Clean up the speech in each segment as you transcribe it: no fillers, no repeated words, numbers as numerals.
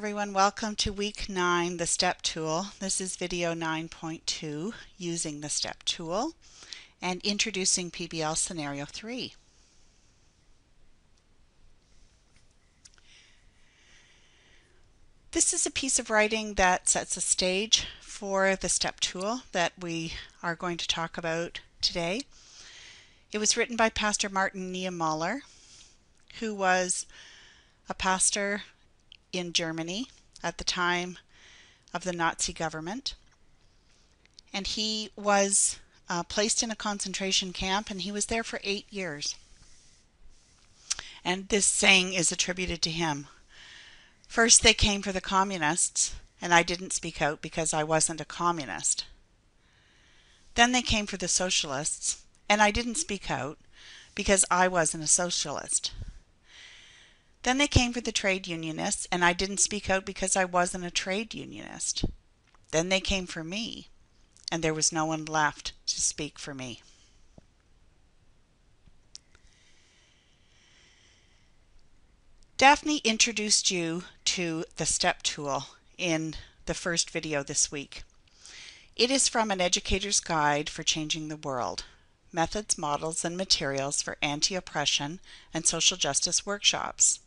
everyone, welcome to week 9, the STEP tool. This is video 9.2, using the STEP tool and introducing PBL scenario 3. This is a piece of writing that sets a stage for the STEP tool that we are going to talk about today. It was written by Pastor Martin Niemöller, who was a pastor in Germany at the time of the Nazi government, and he was placed in a concentration camp, and he was there for 8 years. And this saying is attributed to him. First they came for the communists, and I didn't speak out because I wasn't a communist. Then they came for the socialists, and I didn't speak out because I wasn't a socialist. Then they came for the trade unionists, and I didn't speak out because I wasn't a trade unionist. Then they came for me, and there was no one left to speak for me. Daphne introduced you to the STEP tool in the first video this week. It is from an educator's guide for changing the world, methods, models, and materials for anti-oppression and social justice workshops,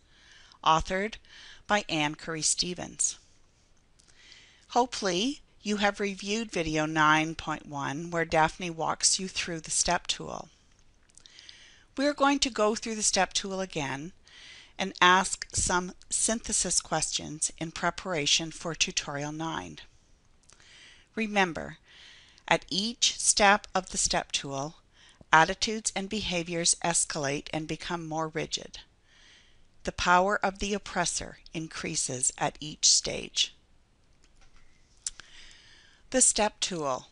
authored by Anne Curry Stevens. Hopefully, you have reviewed video 9.1 where Daphne walks you through the STEP tool. We are going to go through the STEP tool again and ask some synthesis questions in preparation for tutorial 9. Remember, at each step of the STEP tool, attitudes and behaviors escalate and become more rigid. The power of the oppressor increases at each stage. The STEP tool,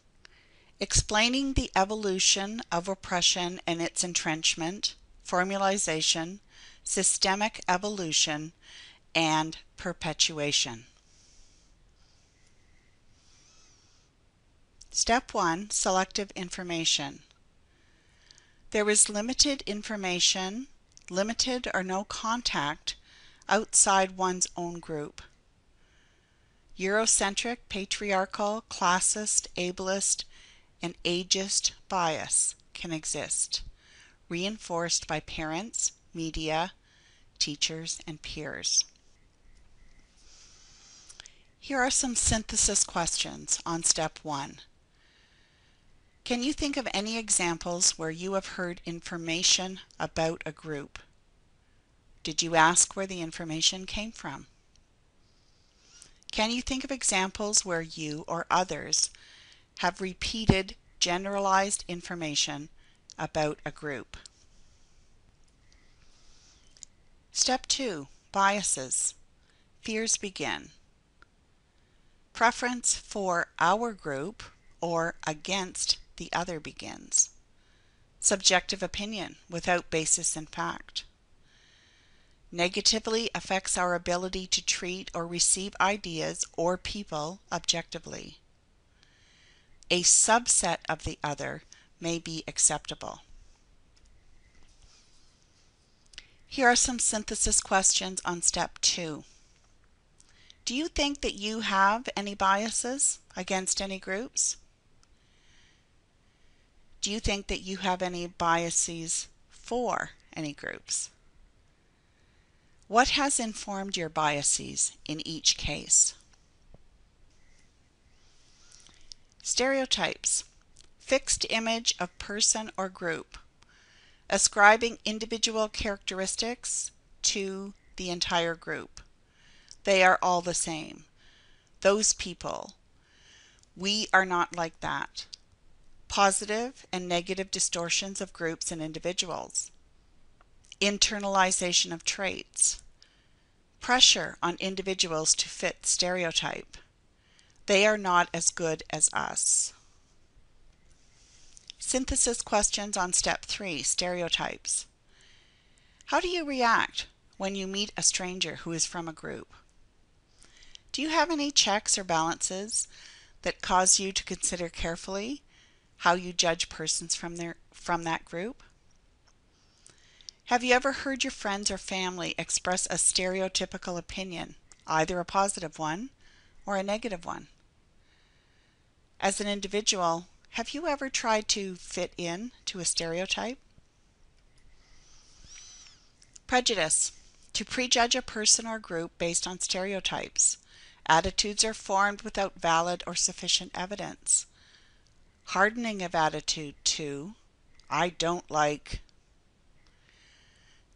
explaining the evolution of oppression and its entrenchment, formalization, systemic evolution, and perpetuation. Step 1, selective information. There is limited information, limited or no contact outside one's own group. Eurocentric, patriarchal, classist, ableist, and ageist bias can exist, reinforced by parents, media, teachers, and peers. Here are some synthesis questions on step 1. Can you think of any examples where you have heard information about a group? Did you ask where the information came from? Can you think of examples where you or others have repeated generalized information about a group? Step 2, biases. Fears begin. Preference for our group or against the other begins. Subjective opinion without basis in fact. Negatively affects our ability to treat or receive ideas or people objectively. A subset of the other may be acceptable. Here are some synthesis questions on step 2. Do you think that you have any biases against any groups? Do you think that you have any biases for any groups? What has informed your biases in each case? Stereotypes. Fixed image of person or group, ascribing individual characteristics to the entire group. They are all the same. Those people. We are not like that. Positive and negative distortions of groups and individuals. Internalization of traits. Pressure on individuals to fit stereotype. They are not as good as us. Synthesis questions on step 3, stereotypes. How do you react when you meet a stranger who is from a group? Do you have any checks or balances that cause you to consider carefully how you judge persons from that group? Have you ever heard your friends or family express a stereotypical opinion either a positive one or a negative one. As an individual, have you ever tried to fit in to a stereotype? Prejudice. To prejudge a person or group based on stereotypes. Attitudes are formed without valid or sufficient evidence. Hardening of attitude to, I don't like.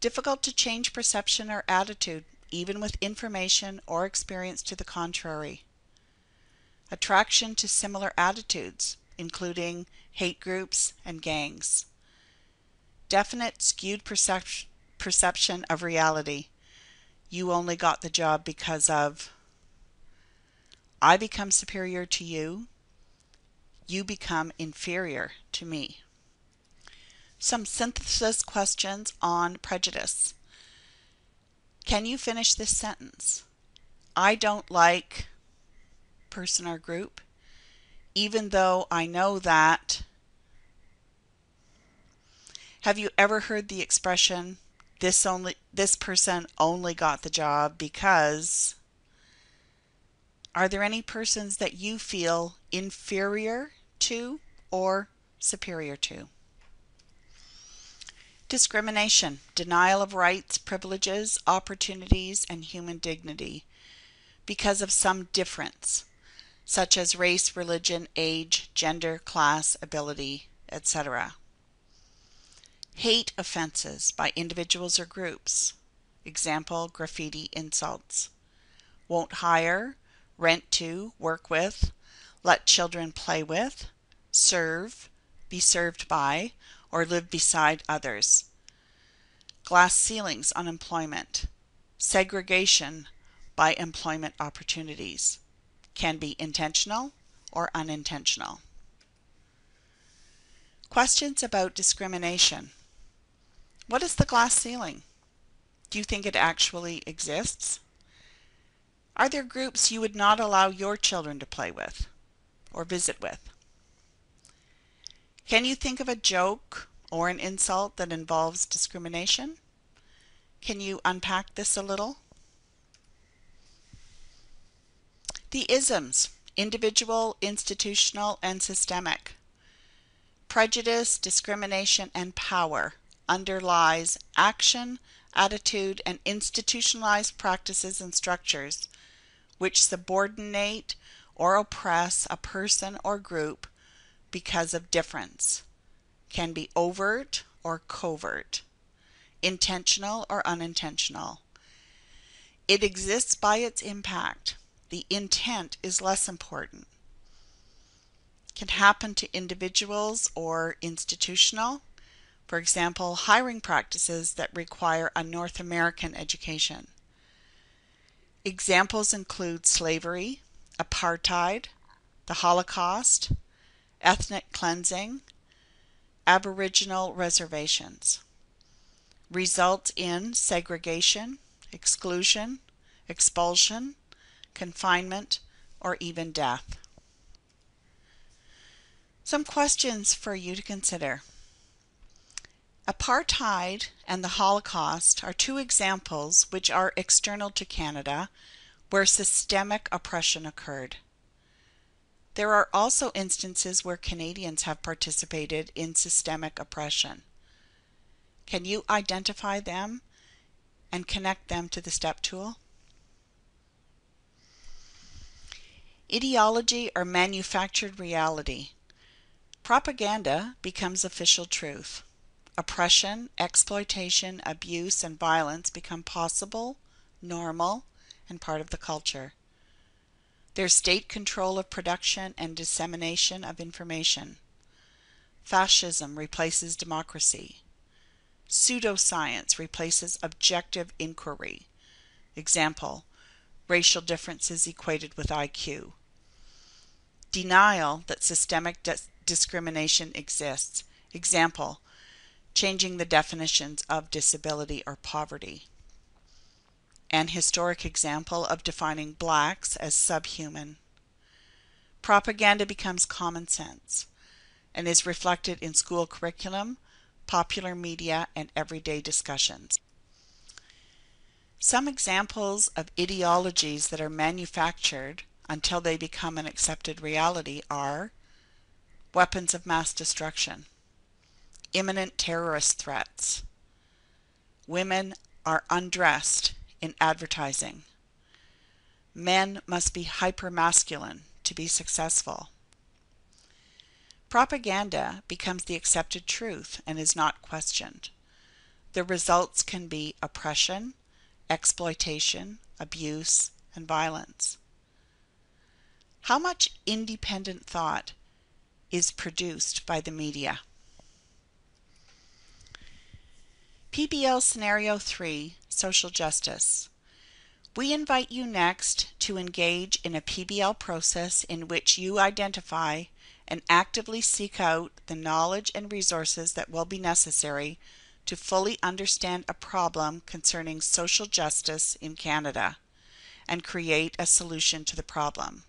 Difficult to change perception or attitude, even with information or experience to the contrary. Attraction to similar attitudes, including hate groups and gangs. Definite skewed perception of reality. You only got the job because of. I become superior to you. You become inferior to me. Some synthesis questions on prejudice. Can you finish this sentence? I don't like person or group, even though I know that. Have you ever heard the expression, this person only got the job because? Are there any persons that you feel inferior to or superior to? Discrimination, denial of rights, privileges, opportunities, and human dignity because of some difference, such as race, religion, age, gender, class, ability, etc. Hate offenses by individuals or groups. Example, graffiti insults. Won't hire, rent to, work with, let children play with, serve, be served by, or live beside others. Glass ceilings on employment. Segregation by employment opportunities. Can be intentional or unintentional. Questions about discrimination. What is the glass ceiling? Do you think it actually exists? Are there groups you would not allow your children to play with or visit with? Can you think of a joke or an insult that involves discrimination? Can you unpack this a little? The isms, individual, institutional, and systemic. Prejudice, discrimination, and power underlies action, attitude, and institutionalized practices and structures which subordinate or oppress a person or group because of difference. Can be overt or covert, intentional or unintentional. It exists by its impact. The intent is less important. Can happen to individuals or institutional. For example, hiring practices that require a North American education. Examples include slavery, apartheid, the Holocaust, ethnic cleansing, Aboriginal reservations. Result in segregation, exclusion, expulsion, confinement, or even death. Some questions for you to consider. Apartheid and the Holocaust are two examples which are external to Canada where systemic oppression occurred. There are also instances where Canadians have participated in systemic oppression. Can you identify them and connect them to the STEP tool? Ideology or manufactured reality. Propaganda becomes official truth. Oppression, exploitation, abuse, and violence become possible, normal, and part of the culture. There's state control of production and dissemination of information. Fascism replaces democracy. Pseudoscience replaces objective inquiry. Example, racial differences equated with IQ. Denial that systemic discrimination exists. Example, changing the definitions of disability or poverty. An historic example of defining blacks as subhuman. Propaganda becomes common sense and is reflected in school curriculum, popular media, and everyday discussions. Some examples of ideologies that are manufactured until they become an accepted reality are weapons of mass destruction, imminent terrorist threats, women are undressed in advertising, men must be hypermasculine to be successful. Propaganda becomes the accepted truth and is not questioned. The results can be oppression, exploitation, abuse, and violence. How much independent thought is produced by the media? PBL Scenario 3, Social Justice. We invite you next to engage in a PBL process in which you identify and actively seek out the knowledge and resources that will be necessary to fully understand a problem concerning social justice in Canada and create a solution to the problem.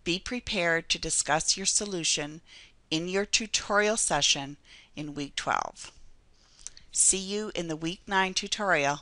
Be prepared to discuss your solution in your tutorial session in week 12. See you in the week 9 tutorial.